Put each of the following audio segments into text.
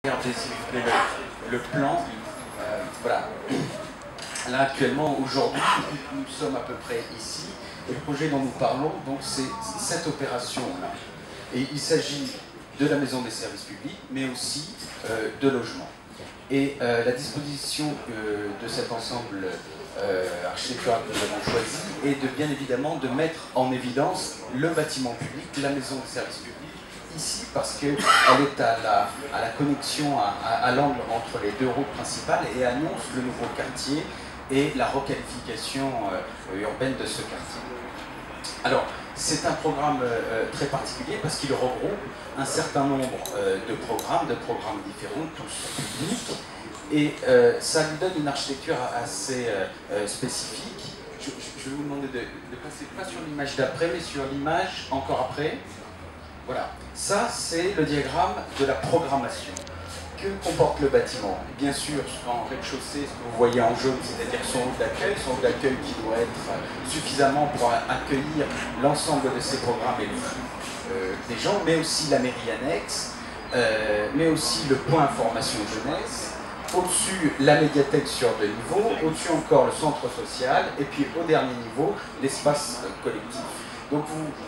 Regardez s'il vous plaît le plan. Voilà. Là actuellement, aujourd'hui, nous sommes à peu près ici. Et le projet dont nous parlons, donc, c'est cette opération-là. Et il s'agit de la maison des services publics, mais aussi de logement. Et la disposition de cet ensemble architectural que nous avons choisi est de bien évidemment de mettre en évidence le bâtiment public, la maison des services publics, ici parce qu'elle est à la connexion, à l'angle entre les deux routes principales et annonce le nouveau quartier et la requalification urbaine de ce quartier. Alors, c'est un programme très particulier parce qu'il regroupe un certain nombre de programmes différents, tous publics, et ça lui donne une architecture assez spécifique. Je vais vous demander de passer pas sur l'image d'après, mais sur l'image encore après. Voilà, ça c'est le diagramme de la programmation. Que comporte le bâtiment? Bien sûr, en rez-de-chaussée, ce que vous voyez en jaune, c'est-à-dire son hall d'accueil qui doit être suffisamment pour accueillir l'ensemble de ces programmes et le flux des gens, mais aussi la mairie annexe, mais aussi le point information jeunesse, au-dessus la médiathèque sur 2 niveaux, au-dessus encore le centre social, et puis au dernier niveau, l'espace collectif. Donc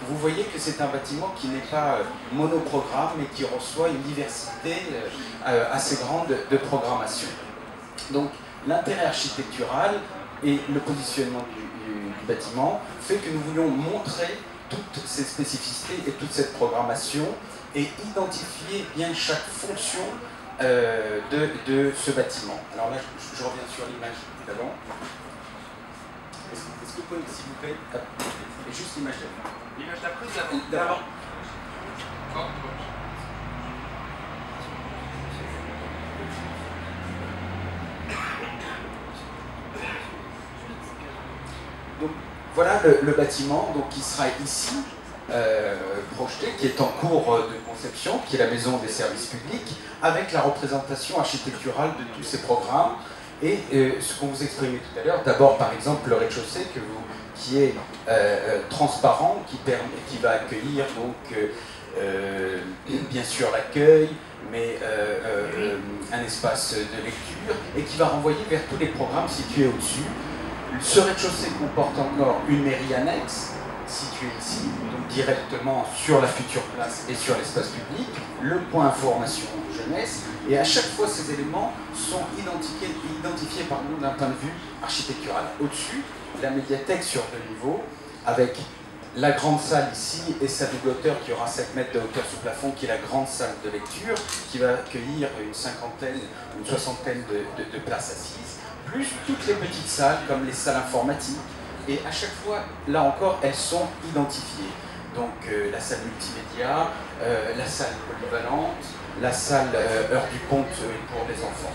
vous voyez que c'est un bâtiment qui n'est pas monoprogramme, mais qui reçoit une diversité assez grande de programmation. Donc l'intérêt architectural et le positionnement du bâtiment fait que nous voulions montrer toutes ces spécificités et toute cette programmation et identifier bien chaque fonction de ce bâtiment. Alors là, je reviens sur l'image d'avant. Est-ce que vous pouvez, s'il vous plaît, juste l'image d'avant. L'image d'après ou d'avant? Donc voilà le bâtiment donc, qui sera ici projeté, qui est en cours de conception, qui est la maison des services publics, avec la représentation architecturale de tous ces programmes. Et ce qu'on vous exprimait tout à l'heure, d'abord par exemple le rez-de-chaussée qui est transparent, qui va accueillir donc bien sûr l'accueil, mais un espace de lecture, et qui va renvoyer vers tous les programmes situés au-dessus. Ce rez-de-chaussée comporte encore une mairie annexe, située ici, donc directement sur la future place et sur l'espace public, le point information jeunesse, et à chaque fois ces éléments sont identifiés d'un point de vue architectural. Au-dessus, la médiathèque sur 2 niveaux, avec la grande salle ici et sa double hauteur qui aura 7 mètres de hauteur sous plafond, qui est la grande salle de lecture, qui va accueillir une cinquantaine, une soixantaine de places assises, plus toutes les petites salles comme les salles informatiques. Et à chaque fois, là encore, elles sont identifiées. Donc la salle multimédia, la salle polyvalente, la salle heure du compte pour les enfants.